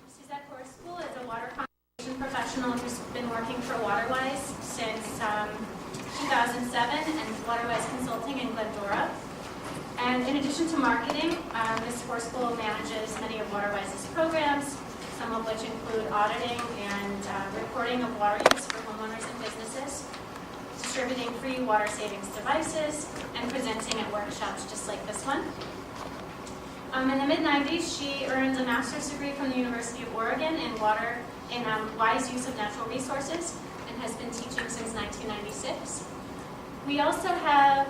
Suzette Horspool is a water conservation professional who's been working for WaterWise since 2007 and WaterWise Consulting in Glendora. And in addition to marketing, Ms. Horspool manages many of WaterWise's programs, some of which include auditing and reporting of water use for homeowners and businesses, distributing free water savings devices, and presenting at workshops just like this one. In the mid-90s, she earned a master's degree from the University of Oregon in wise use of natural resources and has been teaching since 1996. We also have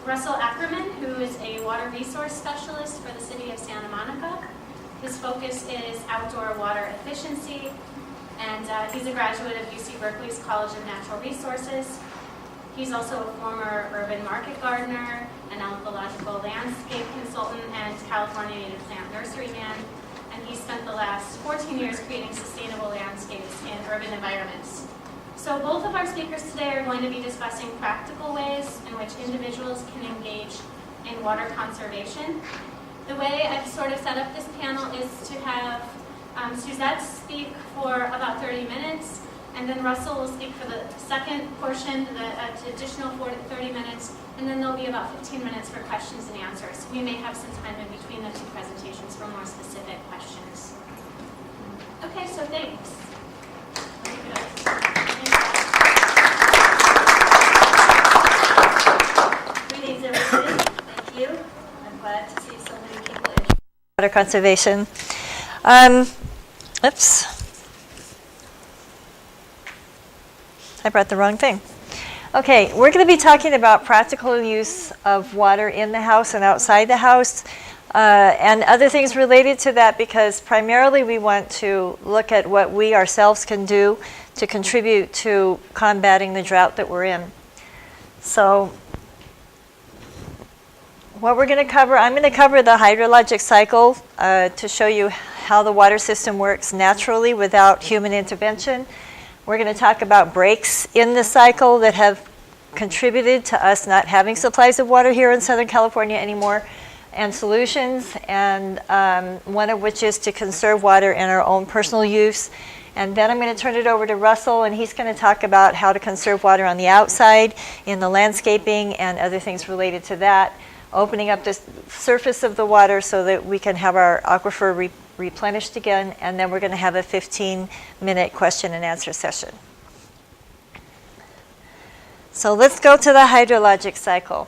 Russell Ackerman, who is a water resource specialist for the city of Santa Monica. His focus is outdoor water efficiency, and he's a graduate of UC Berkeley's College of Natural Resources. He's also a former urban market gardener, an ecological landscape consultant, and California native plant nurseryman. And he spent the last 14 years creating sustainable landscapes in urban environments. So both of our speakers today are going to be discussing practical ways in which individuals can engage in water conservation. The way I've sort of set up this panel is to have Suzette speak for about 30 minutes, and then Russell will speak for the second portion, the additional 30 minutes, and then there'll be about 15 minutes for questions and answers. We may have some time in between the two presentations for more specific questions. Okay, so thanks. Greetings, everybody. Thank you. I'm glad to see so many people in water conservation. Oops. I brought the wrong thing. Okay, we're going to be talking about practical use of water in the house and outside the house, and other things related to that, because primarily we want to look at what we ourselves can do to contribute to combating the drought that we're in. So what we're going to cover, I'm going to cover the hydrologic cycle to show you how the water system works naturally without human intervention. We're going to talk about breaks in the cycle that have contributed to us not having supplies of water here in Southern California anymore, and solutions, and one of which is to conserve water in our own personal use. And then I'm going to turn it over to Russell, and he's going to talk about how to conserve water on the outside in the landscaping and other things related to that, opening up the surface of the water so that we can have our aquifer replenished again, and then we're going to have a 15-minute question and answer session. So let's go to the hydrologic cycle.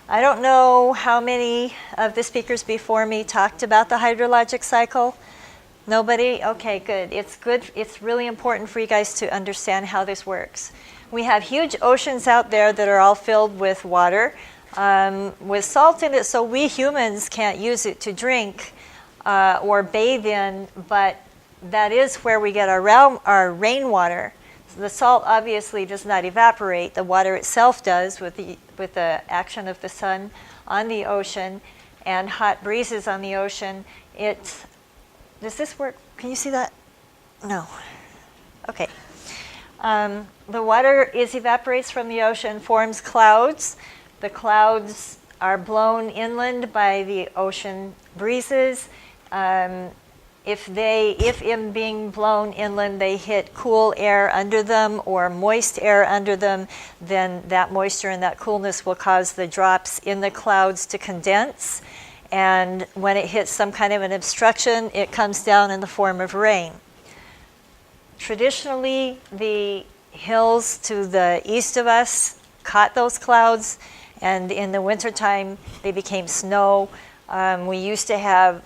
I don't know how many of the speakers before me talked about the hydrologic cycle. Nobody? Okay, good. It's really important for you guys to understand how this works. We have huge oceans out there that are all filled with water, with salt in it, so we humans can't use it to drink or bathe in, but that is where we get our rainwater. The salt obviously does not evaporate. The water itself does with the action of the sun on the ocean and hot breezes on the ocean. Does this work? Can you see that? No. Okay. The water evaporates from the ocean, forms clouds. The clouds are blown inland by the ocean breezes. If in being blown inland they hit cool air under them or moist air under them, then that moisture and that coolness will cause the drops in the clouds to condense. And when it hits some kind of an obstruction, it comes down in the form of rain. Traditionally, the hills to the east of us caught those clouds, and in the wintertime they became snow. We used to have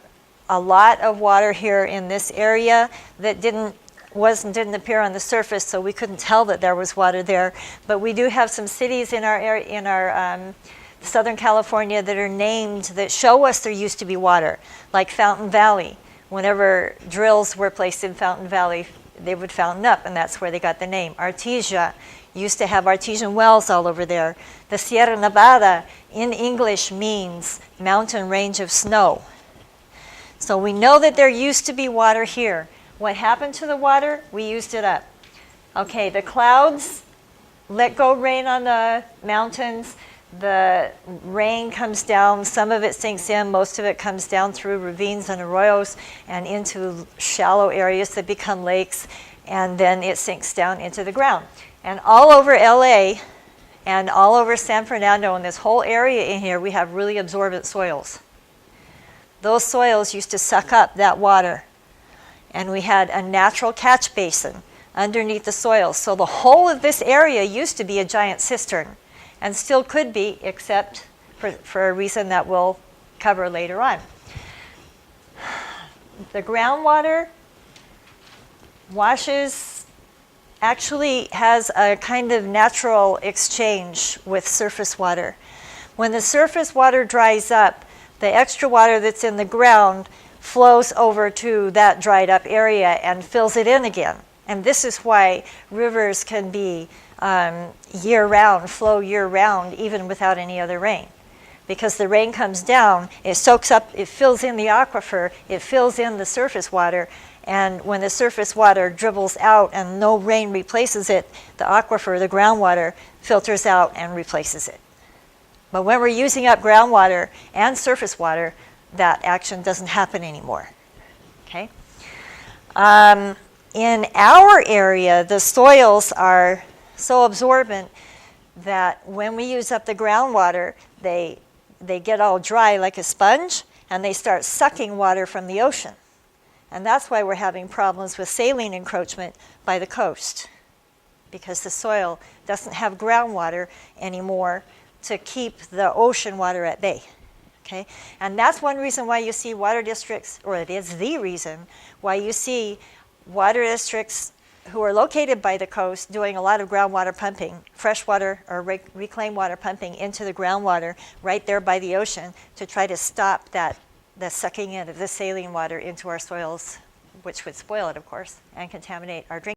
a lot of water here in this area that didn't appear on the surface, so we couldn't tell that there was water there. But we do have some cities in our area, in our Southern California, that are named that show us there used to be water, like Fountain Valley. Whenever drills were placed in Fountain Valley, they would fountain up, and that's where they got the name. Artesia used to have artesian wells all over there. The Sierra Nevada in English means mountain range of snow. So we know that there used to be water here. What happened to the water? We used it up. Okay, the clouds let go rain on the mountains. the rain comes down, some of it sinks in, most of it comes down through ravines and arroyos and into shallow areas that become lakes, and then it sinks down into the ground. And all over LA and all over San Fernando and this whole area in here, we have really absorbent soils. Those soils used to suck up that water, and we had a natural catch basin underneath the soil. So the whole of this area used to be a giant cistern, and still could be, except for a reason that we'll cover later on. The groundwater actually has a kind of natural exchange with surface water. When the surface water dries up, the extra water that's in the ground flows over to that dried up area and fills it in again. And this is why rivers can be year-round, flow year-round, even without any other rain. Because the rain comes down, it soaks up, it fills in the aquifer, it fills in the surface water, and when the surface water dribbles out and no rain replaces it, the aquifer, the groundwater, filters out and replaces it. But when we're using up groundwater and surface water, that action doesn't happen anymore. Okay? In our area, the soils are so absorbent that when we use up the groundwater, they get all dry like a sponge, and they start sucking water from the ocean. And that's why we're having problems with saline encroachment by the coast, because the soil doesn't have groundwater anymore to keep the ocean water at bay. Okay? And that's one reason why you see water districts, or it is the reason why you see water districts who are located by the coast doing a lot of groundwater pumping, freshwater or reclaimed water pumping into the groundwater right there by the ocean to try to stop the sucking in of the saline water into our soils, which would spoil it, of course, and contaminate our drinking